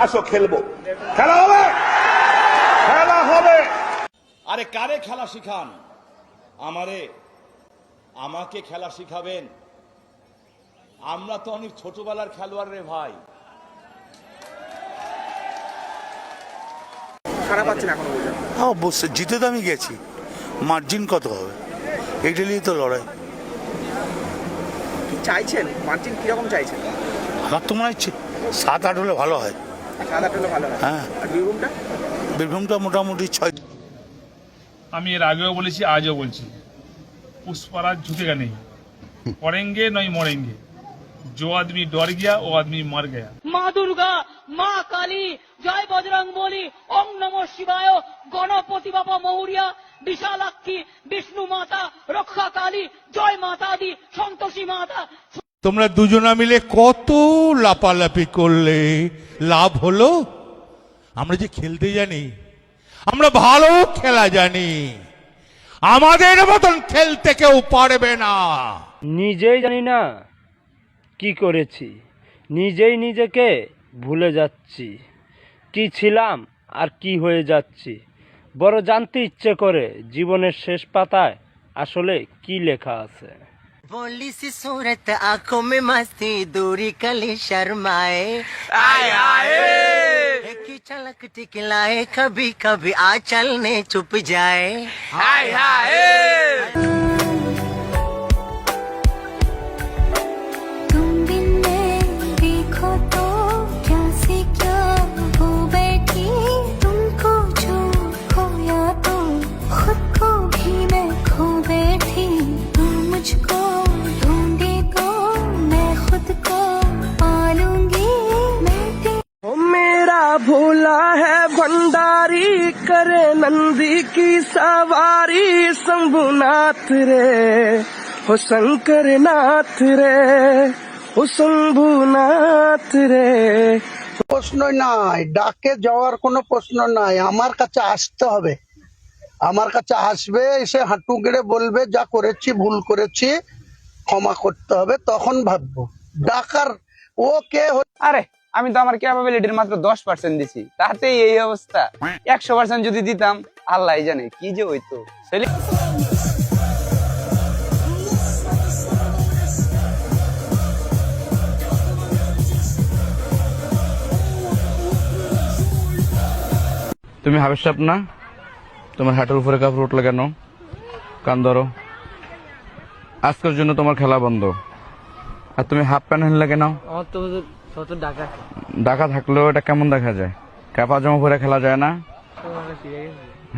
আসো খেলবো, খেলা হবে, খেলা হবে। আরে কারে খেলা শিখান? আমাকে খেলা শিখাবেন? আমরা তো অনেক ছোটবেলার খেলোয়াড় রে ভাই। খারাপ পাচ্ছেন এখনো পর্যন্ত? হ্যাঁ অবশ্যই, জিতে তো আমি গেছি, মার্জিন কত হবে এটা নিয়ে তো লড়াই। কি চাইছেন, মার্জিন কিরকম চাইছেন? আমার তো মনে হচ্ছে 7-8 হলে ভালো হয়। 7-8 হলে ভালো হয়। হ্যাঁ, আর বীরভূমটা? বীরভূমটা মোটামুটি 6। আমি এর আগেও বলেছি, আজও বলছি, पुष्पराज झुकेगा नहीं, पढ़ेंगे नहीं मरेंगे, जो आदमी डर गया वो आदमी मर गया। মা দুর্গা, মা কালী, জয় বজরং বলি, ওম নমঃ শিবায়, গণপতি বাবা মৌরিয়া, বিশালাক্ষী, বিষ্ণু মাতা, রক্ষা কালী, জয় মাতা দি, সন্তোষী মাতা। তোমরা দুজনা মিলে কত লাপালাপি করলে, লাভ হলো? আমরা যে খেলতে জানি, আমরা ভালো খেলা জানি, আমাদের মতন খেলতে কেউ পারবে না। নিজেই জানি না কি করেছি, নিজেই নিজেকে ভুলে যাচ্ছি, কি ছিলাম আর কি হয়ে যাচ্ছি। বড় জানতে ইচ্ছে করে জীবনের শেষ পাতায় আসলে কি লেখা আছে। बोली सी सूरत आंखों में मस्ती दूरी कली शर्माए, आए आए की झलक टिकलाए, कभी कभी आंचल ने चुप जाए, हाय हाय। भूला है भंडारी करे नंदी की सवारी, शंभुनाथ रे हो शंकर नाथ रे हो शंभुनाथ रे। প্রশ্ন নাই, ডাকে যাওয়ার কোনো প্রশ্ন নাই, আমার কাছে আসতে হবে, আমার কাছে আসবে, এসে হাঁটু গেড়ে বলবে যা করেছি ভুল করেছি ক্ষমা করতে হবে, তখন ভাববো। ডাকার ও কে? আরে আমি তো আমার ক্যাপাবিলিটির মাত্র 10% দিছি, তাতেই এই অবস্থা। 100% যদি দিতাম আল্লাহ জানে কি যে হইতো। তুমি হাবের সাপ না? তোমার হাঁটুর উপরে কাপড় উঠলো কেন? কান ধরো, আজকের জন্য তোমার খেলা বন্ধ। আর তুমি হাফ প্যান্ট হেনলে কেন? ঢাকা থাকলেও এটা কেমন দেখা যায়? কাপা জামা পরে খেলা যায় না?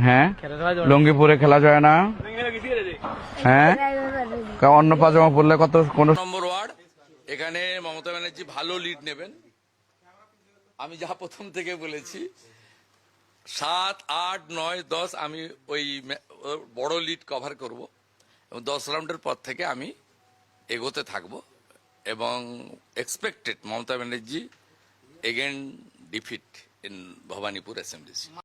হ্যাঁ, লুঙ্গি পরে খেলা যায় না? হ্যাঁ, অন্য পাজামা পরলে কত কোন নম্বর ওয়ার্ড, এখানে মমতা ব্যানার্জি ভালো লিড নেবেন। আমি যা প্রথম থেকে বলেছি 7, 8, 9, 10 আমি ওই বড় লিড কভার করব এবং 10 রাউন্ডের পর থেকে আমি এগোতে থাকবো এবং expected Mamata Banerjee again defeat in Bhabanipur assembly.